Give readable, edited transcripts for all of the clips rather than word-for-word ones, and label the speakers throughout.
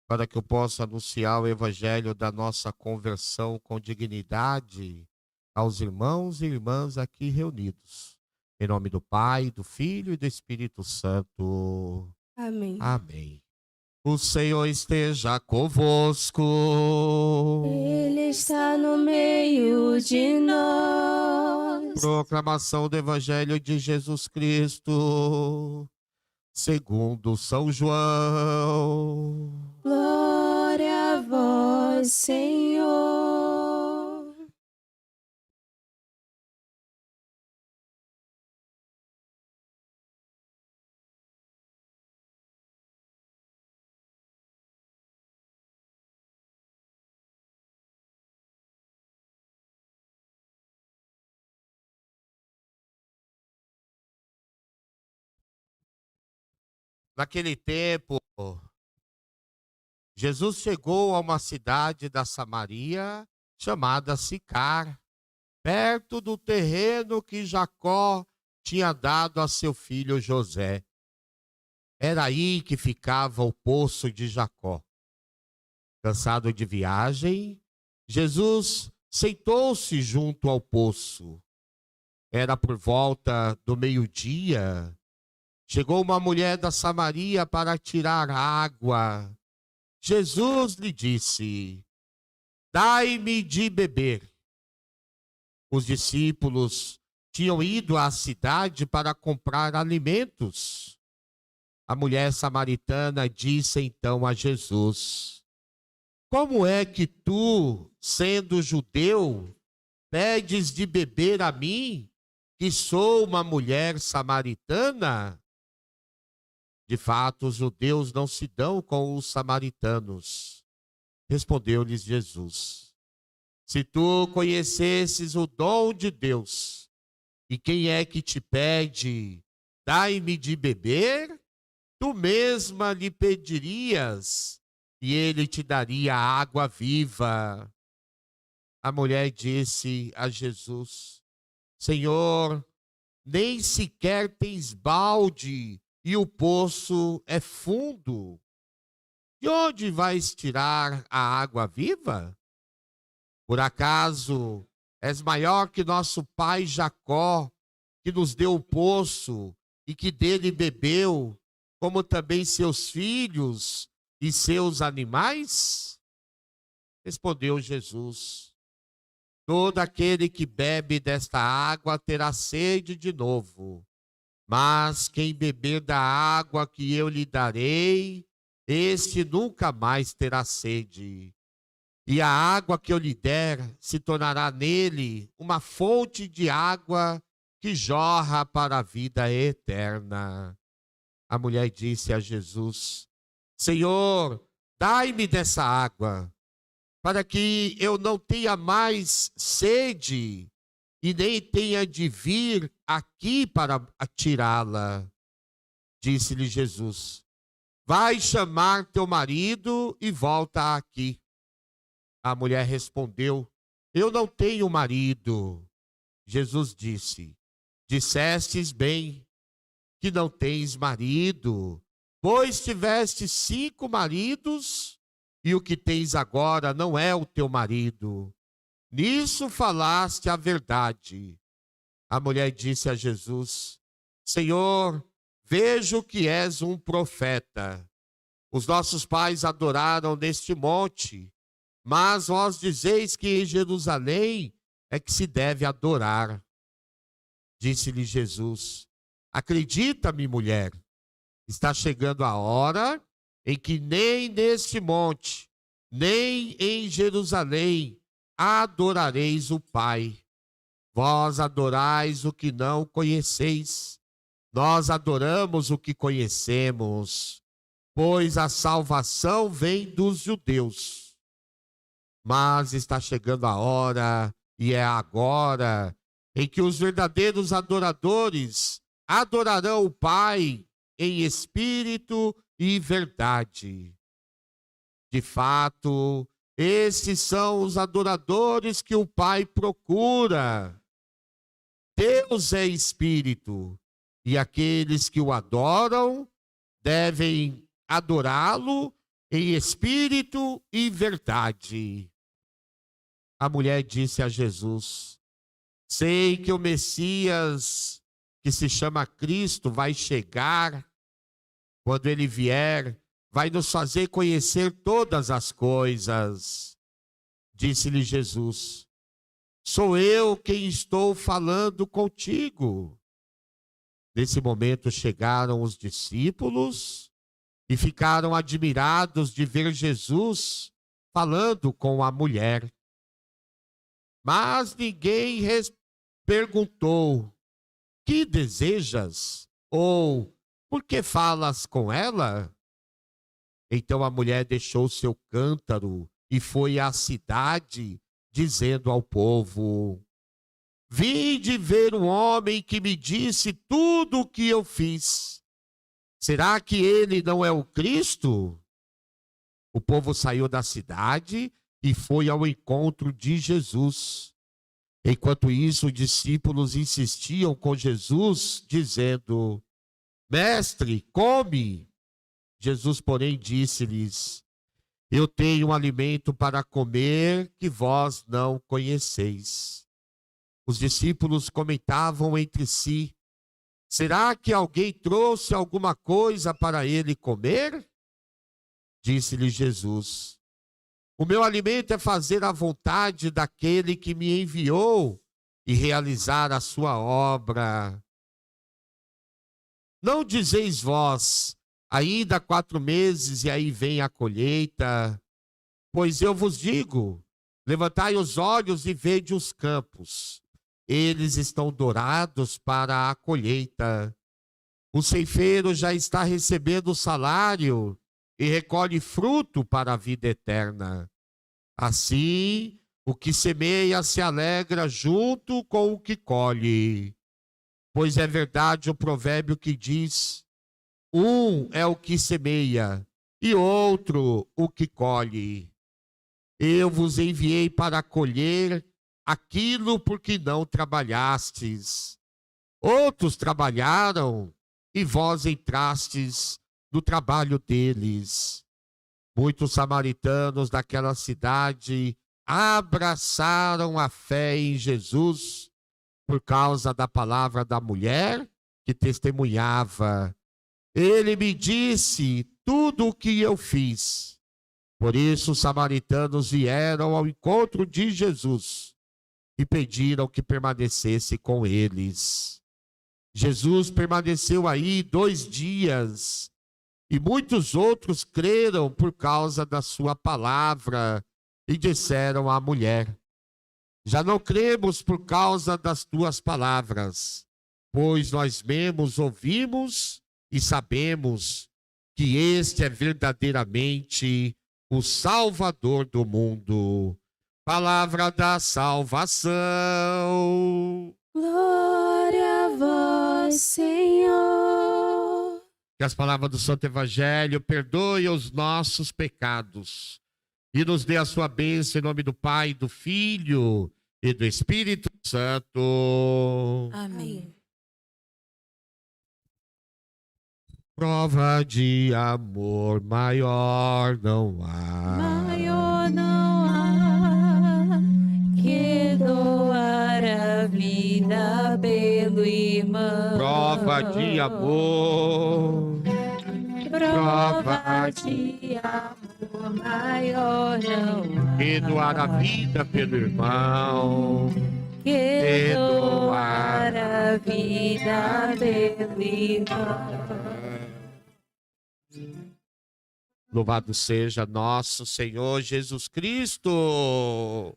Speaker 1: para que eu possa anunciar o evangelho da nossa conversão com dignidade aos irmãos e irmãs aqui reunidos. Em nome do Pai, do Filho e do Espírito Santo.
Speaker 2: Amém.
Speaker 1: Amém. O Senhor esteja convosco.
Speaker 2: Ele está no meio de nós.
Speaker 1: Proclamação do Evangelho de Jesus Cristo, segundo São João.
Speaker 2: Glória a vós, Senhor.
Speaker 1: Naquele tempo, Jesus chegou a uma cidade da Samaria chamada Sicar, perto do terreno que Jacó tinha dado a seu filho José. Era aí que ficava o poço de Jacó. Cansado de viagem, Jesus sentou-se junto ao poço. Era por volta do meio-dia. Chegou uma mulher da Samaria para tirar água. Jesus lhe disse: "Dai-me de beber." Os discípulos tinham ido à cidade para comprar alimentos. A mulher samaritana disse então a Jesus: "Como é que tu, sendo judeu, pedes de beber a mim, que sou uma mulher samaritana?" De fato, os judeus não se dão com os samaritanos. Respondeu-lhes Jesus: "Se tu conhecesses o dom de Deus, e quem é que te pede, dai-me de beber, tu mesma lhe pedirias, e ele te daria água viva." A mulher disse a Jesus: "Senhor, nem sequer tens balde, e o poço é fundo. De onde vais tirar a água viva? Por acaso és maior que nosso pai Jacó, que nos deu o poço e que dele bebeu, como também seus filhos e seus animais?" Respondeu Jesus: "Todo aquele que bebe desta água terá sede de novo. Mas quem beber da água que eu lhe darei, este nunca mais terá sede. E a água que eu lhe der se tornará nele uma fonte de água que jorra para a vida eterna." A mulher disse a Jesus: "Senhor, dai-me dessa água, para que eu não tenha mais sede e nem tenha de vir aqui para tirá-la." Disse-lhe Jesus: "Vai chamar teu marido e volta aqui." A mulher respondeu: "Eu não tenho marido." Jesus disse: "Dissestes bem que não tens marido, pois tiveste 5 maridos, e o que tens agora não é o teu marido. Nisso falaste a verdade." A mulher disse a Jesus: "Senhor, vejo que és um profeta. Os nossos pais adoraram neste monte, mas vós dizeis que em Jerusalém é que se deve adorar." Disse-lhe Jesus: "Acredita-me, mulher, está chegando a hora em que nem neste monte, nem em Jerusalém adorareis o Pai. Vós adorais o que não conheceis. Nós adoramos o que conhecemos, pois a salvação vem dos judeus. Mas está chegando a hora, e é agora, em que os verdadeiros adoradores adorarão o Pai em espírito e verdade. De fato, esses são os adoradores que o Pai procura. Deus é espírito, e aqueles que o adoram devem adorá-lo em espírito e verdade. A mulher disse a Jesus: sei que o Messias, que se chama Cristo, vai chegar. Quando ele vier, vai nos fazer conhecer todas as coisas. Disse-lhe Jesus: sou eu quem estou falando contigo. Nesse momento chegaram os discípulos e ficaram admirados de ver Jesus falando com a mulher. Mas ninguém perguntou: que desejas? Ou por que falas com ela? Então a mulher deixou seu cântaro e foi à cidade, dizendo ao povo: vinde ver um homem que me disse tudo o que eu fiz. Será que ele não é o Cristo? O povo saiu da cidade e foi ao encontro de Jesus. Enquanto isso, os discípulos insistiam com Jesus, dizendo: mestre, come. Jesus, porém, disse-lhes: eu tenho um alimento para comer que vós não conheceis. Os discípulos comentavam entre si: será que alguém trouxe alguma coisa para ele comer? Disse-lhe Jesus: o meu alimento é fazer a vontade daquele que me enviou e realizar a sua obra. Não dizeis vós: ainda 4 meses e aí vem a colheita? Pois eu vos digo: levantai os olhos e vede os campos. Eles estão dourados para a colheita. O ceifeiro já está recebendo o salário e recolhe fruto para a vida eterna. Assim, o que semeia se alegra junto com o que colhe. Pois é verdade o provérbio que diz: um é o que semeia e outro o que colhe. Eu vos enviei para colher aquilo por que não trabalhastes. Outros trabalharam e vós entrastes no trabalho deles. Muitos samaritanos daquela cidade abraçaram a fé em Jesus por causa da palavra da mulher que testemunhava: ele me disse tudo o que eu fiz. Por isso os samaritanos vieram ao encontro de Jesus e pediram que permanecesse com eles. Jesus permaneceu aí 2 dias e muitos outros creram por causa da sua palavra e disseram à mulher: já não cremos por causa das tuas palavras, pois nós mesmos ouvimos e sabemos que este é verdadeiramente o Salvador do mundo. Palavra da salvação.
Speaker 2: Glória a vós, Senhor.
Speaker 1: Que as palavras do Santo Evangelho perdoem os nossos pecados e nos dê a sua bênção em nome do Pai, do Filho e do Espírito Santo.
Speaker 2: Amém.
Speaker 1: Prova de amor maior não há.
Speaker 2: Maior não há que doar a vida pelo irmão.
Speaker 1: Prova de amor.
Speaker 2: Prova de amor maior não há
Speaker 1: Que doar a vida pelo irmão.
Speaker 2: que doar a vida pelo irmão.
Speaker 1: Louvado seja nosso Senhor Jesus Cristo.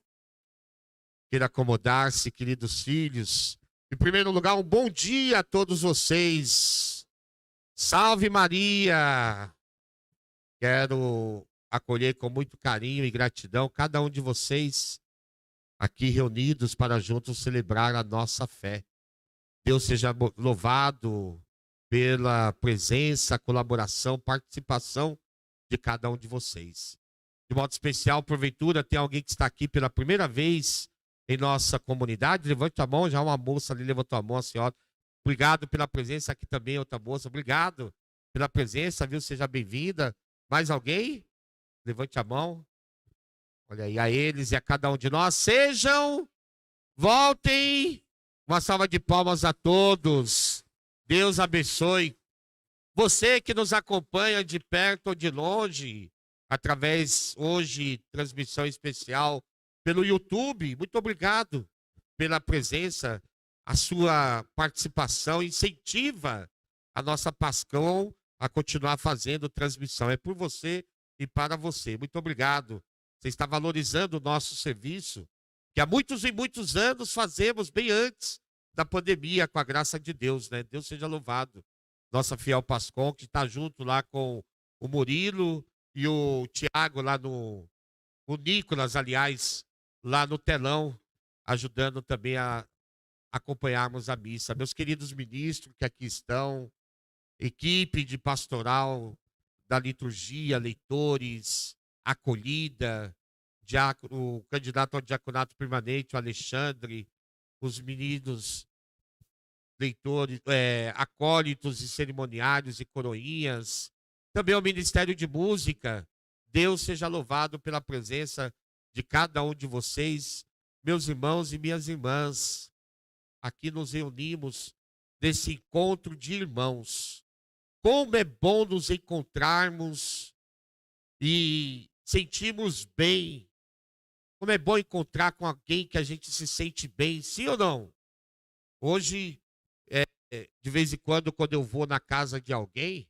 Speaker 1: Queira acomodar-se, queridos filhos. Em primeiro lugar, um bom dia a todos vocês. Salve Maria! Quero acolher com muito carinho e gratidão cada um de vocês aqui reunidos para juntos celebrar a nossa fé. Deus seja louvado pela presença, colaboração, participação de cada um de vocês. De modo especial, porventura, tem alguém que está aqui pela primeira vez em nossa comunidade? Levante a mão, já uma moça ali levantou a mão, a senhora. Obrigado pela presença aqui também, outra moça. Obrigado pela presença, viu? Seja bem-vinda. Mais alguém? Levante a mão. Olha aí, a eles e a cada um de nós. Sejam, voltem. Uma salva de palmas a todos. Deus abençoe. Você que nos acompanha de perto ou de longe, através, hoje, transmissão especial pelo YouTube. Muito obrigado pela presença, a sua participação. Incentiva a nossa Pascão a continuar fazendo transmissão. É por você e para você. Muito obrigado. Você está valorizando o nosso serviço, que há muitos e muitos anos fazemos, bem antes da pandemia, com a graça de Deus, né? Deus seja louvado. Nossa fiel Pascom, que está junto lá com o Murilo e o Tiago lá o Nicolas, aliás, lá no telão, ajudando também a acompanharmos a missa. Meus queridos ministros que aqui estão, equipe de pastoral da liturgia, leitores, acolhida, o candidato ao diaconato permanente, o Alexandre, os meninos leitores, acólitos e cerimoniários e coroinhas, também o Ministério de Música. Deus seja louvado pela presença de cada um de vocês, meus irmãos e minhas irmãs. Aqui nos reunimos nesse encontro de irmãos. Como é bom nos encontrarmos e sentirmos bem. Como é bom encontrar com alguém que a gente se sente bem, sim ou não? Hoje, de vez em quando eu vou na casa de alguém,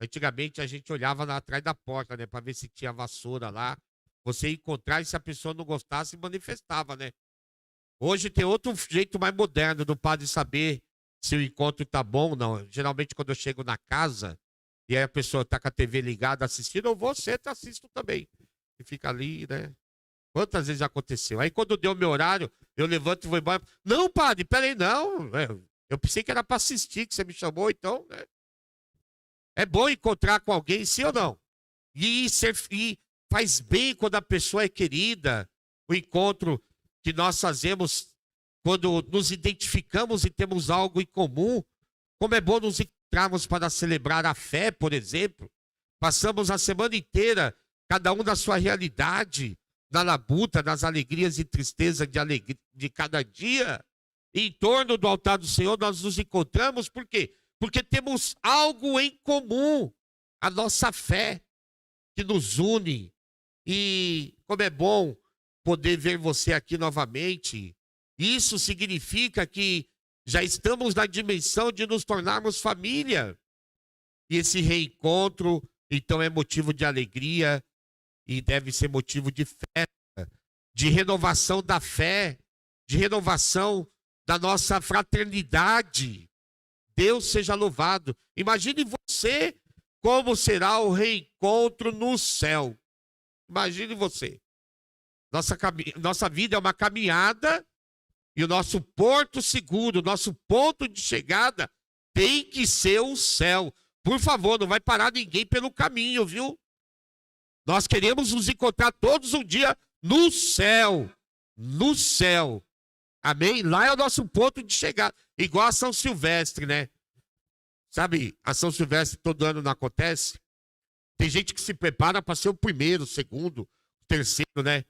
Speaker 1: antigamente a gente olhava lá atrás da porta, né, para ver se tinha vassoura lá. Você ia encontrar e se a pessoa não gostasse, manifestava, né? Hoje tem outro jeito mais moderno do padre saber se o encontro tá bom ou não. Geralmente quando eu chego na casa e aí a pessoa tá com a TV ligada assistindo, eu vou sempre assisto também. E fica ali, né? Quantas vezes já aconteceu? Aí quando deu meu horário, eu levanto e vou embora. Não, padre, peraí, não. Eu pensei que era para assistir, que você me chamou, então, né? É bom encontrar com alguém, sim ou não? E faz bem quando a pessoa é querida. O encontro que nós fazemos quando nos identificamos e temos algo em comum. Como é bom nos encontrarmos para celebrar a fé, por exemplo. Passamos a semana inteira, cada um na sua realidade, na labuta, nas alegrias e tristezas de cada dia. E em torno do altar do Senhor nós nos encontramos, por quê? Porque temos algo em comum, a nossa fé que nos une. E como é bom poder ver você aqui novamente. Isso significa que já estamos na dimensão de nos tornarmos família. E esse reencontro, então, é motivo de alegria e deve ser motivo de festa, de renovação da fé, de renovação da nossa fraternidade. Deus seja louvado. Imagine você como será o reencontro no céu. Imagine você. Nossa vida é uma caminhada e o nosso porto seguro, o nosso ponto de chegada tem que ser o céu. Por favor, não vai parar ninguém pelo caminho, viu? Nós queremos nos encontrar todos um dia no céu. No céu. Amém? Lá é o nosso ponto de chegada. Igual a São Silvestre, né? Sabe, a São Silvestre todo ano não acontece? Tem gente que se prepara para ser o primeiro, o segundo, o terceiro, né?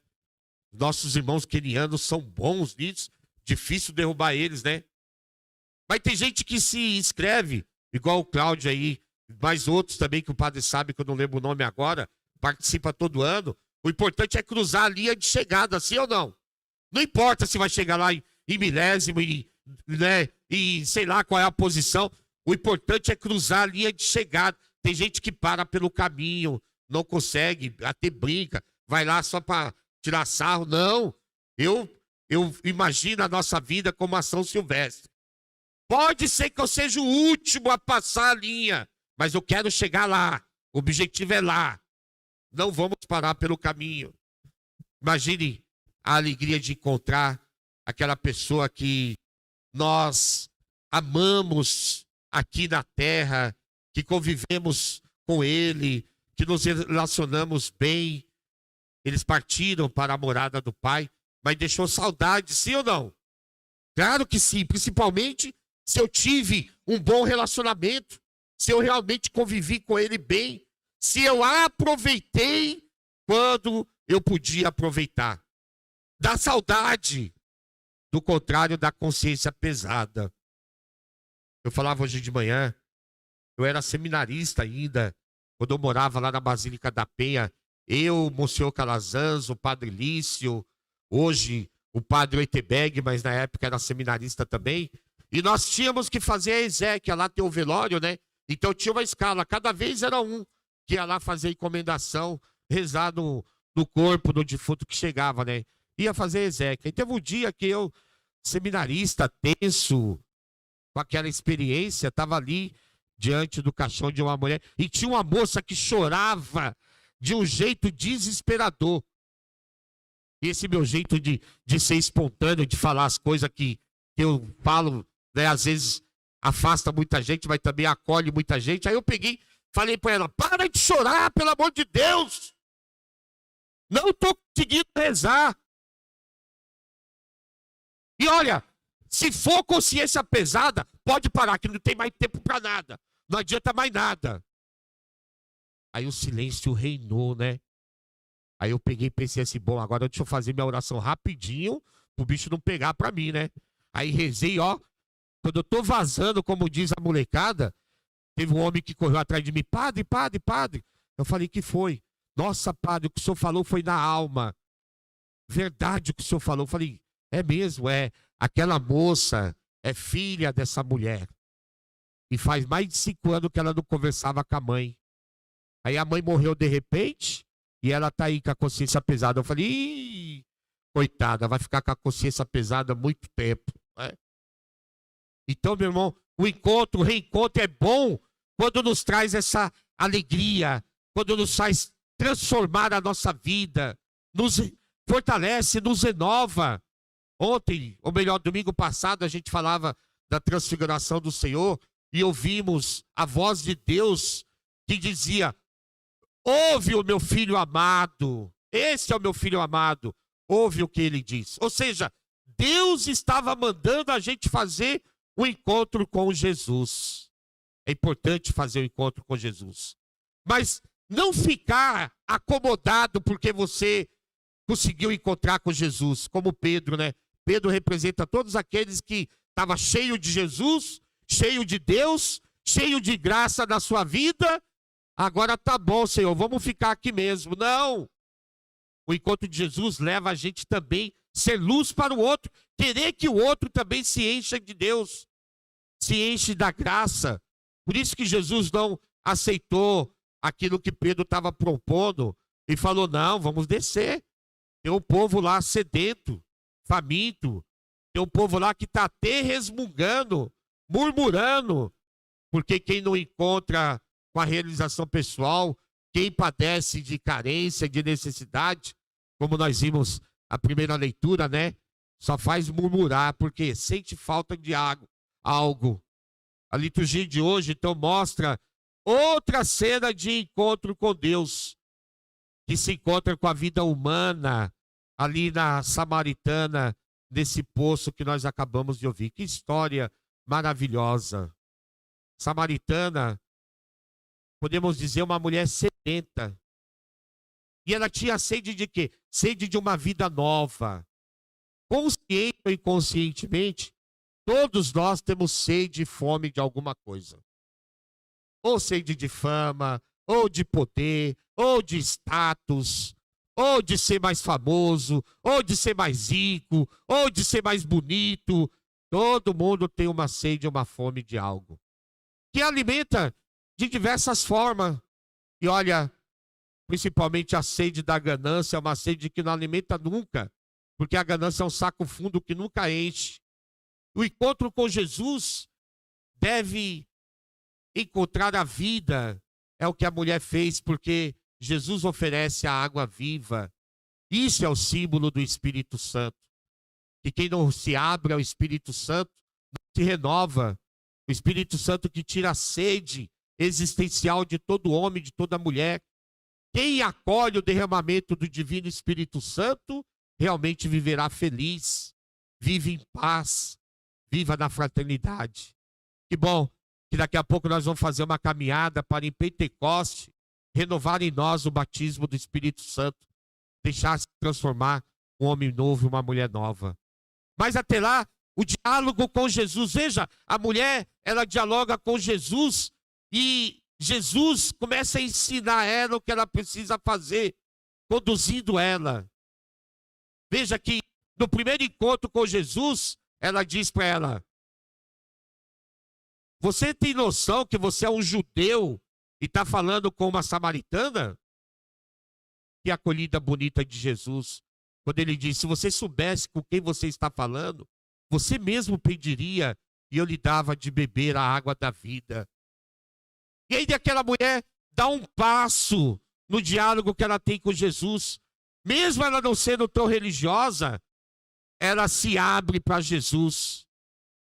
Speaker 1: Nossos irmãos quenianos são bons nisso. Difícil derrubar eles, né? Mas tem gente que se inscreve, igual o Cláudio aí, mais outros também que o padre sabe, que eu não lembro o nome agora, participa todo ano. O importante é cruzar a linha de chegada, sim ou não? Não importa se vai chegar lá em milésimo, né, e sei lá qual é a posição. O importante é cruzar a linha de chegada. Tem gente que para pelo caminho, não consegue, até brinca, vai lá só para tirar sarro. Não, eu imagino a nossa vida como a São Silvestre. Pode ser que eu seja o último a passar a linha, mas eu quero chegar lá. O objetivo é lá. Não vamos parar pelo caminho. Imagine a alegria de encontrar aquela pessoa que nós amamos aqui na terra, que convivemos com ele, que nos relacionamos bem. Eles partiram para a morada do Pai, mas deixou saudade, sim ou não? Claro que sim, principalmente se eu tive um bom relacionamento, se eu realmente convivi com ele bem, se eu aproveitei quando eu podia aproveitar. Da saudade, do contrário da consciência pesada. Eu falava hoje de manhã, eu era seminarista ainda, quando eu morava lá na Basílica da Penha, eu, Monsenhor Calazans, o Padre Lício, hoje o Padre Oitebeg, mas na época era seminarista também, e nós tínhamos que fazer a exéquia, lá tem o velório, né? Então tinha uma escala, cada vez era um que ia lá fazer encomendação, rezar no corpo do defunto que chegava, né? Ia fazer a exéquia. E teve um dia que eu, seminarista, tenso, com aquela experiência, estava ali diante do caixão de uma mulher, e tinha uma moça que chorava de um jeito desesperador. E esse meu jeito de ser espontâneo, de falar as coisas que eu falo, né, às vezes afasta muita gente, mas também acolhe muita gente. Aí eu peguei, falei para ela, para de chorar, pelo amor de Deus! Não estou conseguindo rezar. E olha, se for consciência pesada, pode parar, que não tem mais tempo para nada. Não adianta mais nada. Aí o silêncio reinou, né? Aí eu peguei e pensei assim, bom, agora deixa eu fazer minha oração rapidinho, pro bicho não pegar pra mim, né? Aí rezei, ó. Quando eu tô vazando, como diz a molecada, teve um homem que correu atrás de mim, padre, padre, padre. Eu falei, que foi? Nossa, padre, o que o senhor falou foi na alma. Verdade o que o senhor falou. Eu falei, é mesmo, é. Aquela moça é filha dessa mulher. E faz mais de 5 anos que ela não conversava com a mãe. Aí a mãe morreu de repente e ela tá aí com a consciência pesada. Eu falei, ih, coitada, vai ficar com a consciência pesada há muito tempo, né? Então, meu irmão, o encontro, o reencontro é bom quando nos traz essa alegria, quando nos faz transformar a nossa vida, nos fortalece, nos renova. Ontem, ou melhor, domingo passado, a gente falava da transfiguração do Senhor e ouvimos a voz de Deus que dizia, ouve o meu filho amado, esse é o meu filho amado, ouve o que ele diz. Ou seja, Deus estava mandando a gente fazer o encontro com Jesus. É importante fazer o encontro com Jesus. Mas não ficar acomodado porque você conseguiu encontrar com Jesus, como Pedro, né? Pedro representa todos aqueles que estavam cheios de Jesus, cheio de Deus, cheio de graça na sua vida. Agora tá bom, Senhor, vamos ficar aqui mesmo. Não! O encontro de Jesus leva a gente também a ser luz para o outro, querer que o outro também se encha de Deus, se enche da graça. Por isso que Jesus não aceitou aquilo que Pedro estava propondo e falou, não, vamos descer. Tem um povo lá sedento, faminto, tem um povo lá que está até resmungando, murmurando, porque quem não encontra com a realização pessoal, quem padece de carência, de necessidade, como nós vimos a primeira leitura, né? Só faz murmurar, porque sente falta de algo. A liturgia de hoje, então, mostra outra cena de encontro com Deus, que se encontra com a vida humana, ali na Samaritana, nesse poço que nós acabamos de ouvir. Que história maravilhosa. Samaritana, podemos dizer, uma mulher sedenta. E ela tinha sede de quê? Sede de uma vida nova. Consciente ou inconscientemente, todos nós temos sede e fome de alguma coisa. Ou sede de fama, ou de poder, ou de status, ou de ser mais famoso, ou de ser mais rico, ou de ser mais bonito. Todo mundo tem uma sede e uma fome de algo, que alimenta de diversas formas. E olha, principalmente a sede da ganância é uma sede que não alimenta nunca, porque a ganância é um saco fundo que nunca enche. O encontro com Jesus deve encontrar a vida, é o que a mulher fez, porque Jesus oferece a água viva. Isso é o símbolo do Espírito Santo. E quem não se abre ao Espírito Santo não se renova. O Espírito Santo que tira a sede existencial de todo homem, de toda mulher. Quem acolhe o derramamento do Divino Espírito Santo realmente viverá feliz, vive em paz, viva na fraternidade. Que bom que daqui a pouco nós vamos fazer uma caminhada para em Pentecoste renovar em nós o batismo do Espírito Santo, deixar se transformar um homem novo e uma mulher nova. Mas até lá, o diálogo com Jesus. Veja, a mulher, ela dialoga com Jesus e Jesus começa a ensinar ela o que ela precisa fazer, conduzindo ela. Veja que no primeiro encontro com Jesus, ela diz para ela: você tem noção que você é um judeu e está falando com uma samaritana? Que acolhida bonita de Jesus, quando ele diz: se você soubesse com quem você está falando, você mesmo pediria e eu lhe dava de beber a água da vida. E aí aquela mulher dá um passo no diálogo que ela tem com Jesus. Mesmo ela não sendo tão religiosa, ela se abre para Jesus.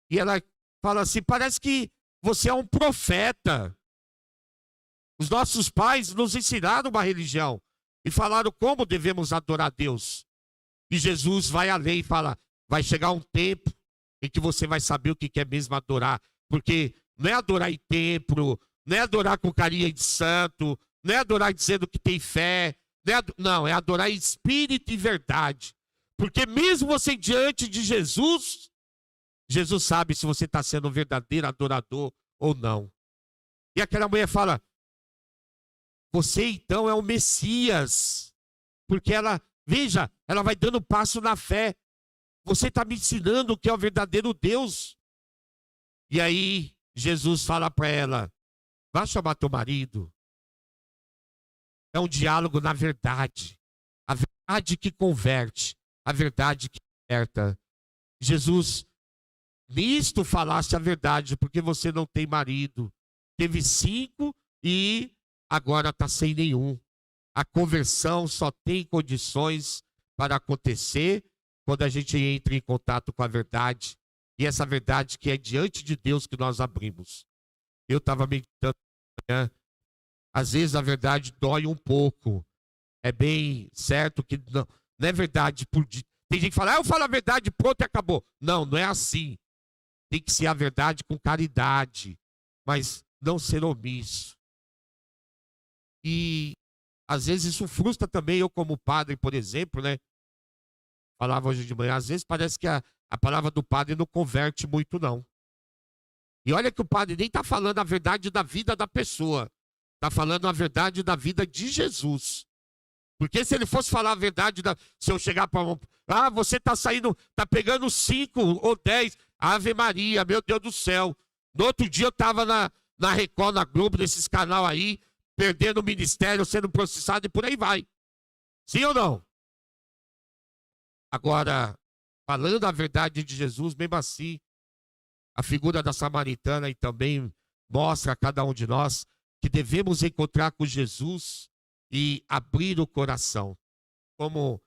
Speaker 1: E ela fala assim: parece que você é um profeta. Os nossos pais nos ensinaram uma religião e falaram como devemos adorar a Deus. E Jesus vai além e fala: vai chegar um tempo em que você vai saber o que é mesmo adorar. Porque não é adorar em templo, não é adorar com carinha de santo, não é adorar dizendo que tem fé. Não, é adorar em espírito e verdade. Porque mesmo você diante de Jesus, Jesus sabe se você está sendo um verdadeiro adorador ou não. E aquela mulher fala: você então é o Messias. Porque ela, veja, ela vai dando passo na fé. Você está me ensinando o que é o verdadeiro Deus. E aí Jesus fala para ela: vá chamar teu marido. É um diálogo na verdade. A verdade que converte. A verdade que liberta. Jesus, nisto falaste a verdade, porque você não tem marido. Teve 5 e agora está sem nenhum. A conversão só tem condições para acontecer quando a gente entra em contato com a verdade. E essa verdade que é diante de Deus que nós abrimos. Eu estava meditando, né? Às vezes a verdade dói um pouco. É bem certo que não é verdade. Tem gente que fala: eu falo a verdade, pronto e acabou. Não, não é assim. Tem que ser a verdade com caridade, mas não ser omisso. E às vezes isso frustra também eu como padre, por exemplo, né? Falava hoje de manhã, às vezes parece que a palavra do padre não converte muito, não. E olha que o padre nem está falando a verdade da vida da pessoa. Está falando a verdade da vida de Jesus. Porque se ele fosse falar a verdade, se eu chegar para você está saindo, está pegando 5 ou 10, Ave Maria, meu Deus do céu. No outro dia eu estava na Record, na Globo, nesses canal aí, perdendo o ministério, sendo processado e por aí vai. Sim ou não? Agora, falando a verdade de Jesus, mesmo assim, a figura da samaritana e também mostra a cada um de nós que devemos encontrar com Jesus e abrir o coração. Como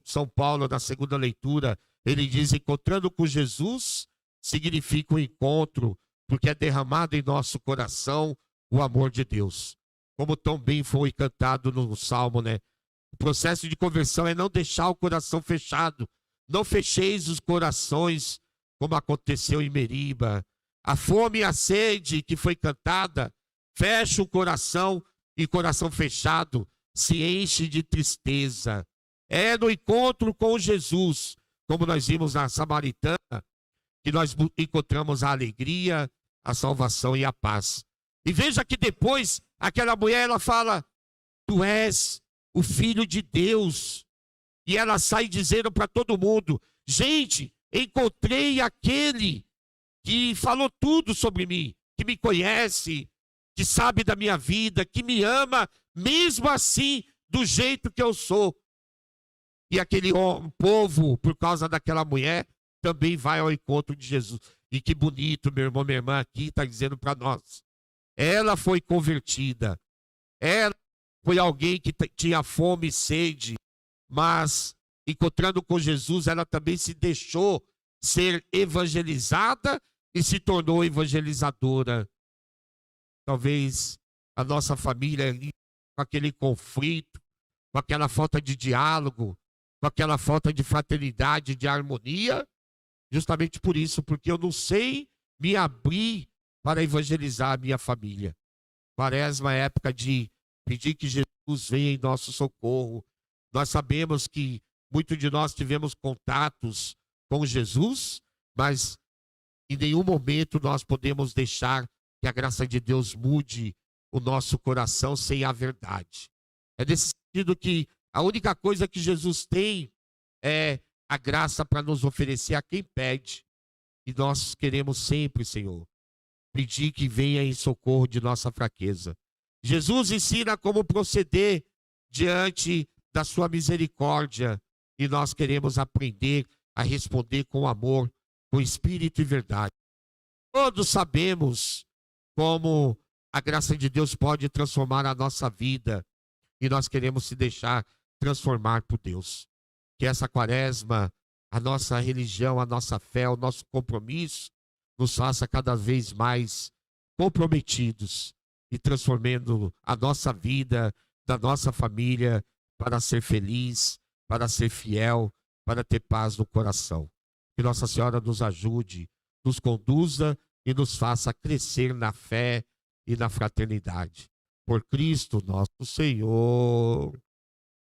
Speaker 1: São Paulo, na segunda leitura, ele diz: encontrando com Jesus significa um encontro, porque é derramado em nosso coração o amor de Deus. Como tão bem foi cantado no Salmo, né? O processo de conversão é não deixar o coração fechado. Não fecheis os corações, como aconteceu em Meriba. A fome e a sede que foi cantada, fecha o coração, e coração fechado se enche de tristeza. É no encontro com Jesus, como nós vimos na Samaritana, que nós encontramos a alegria, a salvação e a paz. E veja que depois, aquela mulher, ela fala: tu és o Filho de Deus. E ela sai dizendo para todo mundo: gente, encontrei aquele que falou tudo sobre mim, que me conhece, que sabe da minha vida, que me ama, mesmo assim, do jeito que eu sou. E aquele povo, por causa daquela mulher, também vai ao encontro de Jesus. E que bonito, meu irmão, minha irmã, aqui está dizendo para nós. Ela foi convertida. Ela foi alguém que tinha fome e sede, mas encontrando com Jesus, ela também se deixou ser evangelizada e se tornou evangelizadora. Talvez a nossa família ali, com aquele conflito, com aquela falta de diálogo, com aquela falta de fraternidade, de harmonia, justamente por isso, porque eu não sei me abrir para evangelizar a minha família. Quaresma é época de pedir que Jesus venha em nosso socorro. Nós sabemos que muitos de nós tivemos contatos com Jesus, mas em nenhum momento nós podemos deixar que a graça de Deus mude o nosso coração sem a verdade. É nesse sentido que a única coisa que Jesus tem é a graça para nos oferecer a quem pede. E nós queremos sempre, Senhor, pedir que venha em socorro de nossa fraqueza. Jesus ensina como proceder diante da sua misericórdia e nós queremos aprender a responder com amor, com espírito e verdade. Todos sabemos como a graça de Deus pode transformar a nossa vida e nós queremos se deixar transformar por Deus. Que essa quaresma, a nossa religião, a nossa fé, o nosso compromisso nos faça cada vez mais comprometidos e transformando a nossa vida, da nossa família, para ser feliz, para ser fiel, para ter paz no coração. Que Nossa Senhora nos ajude, nos conduza e nos faça crescer na fé e na fraternidade. Por Cristo nosso Senhor.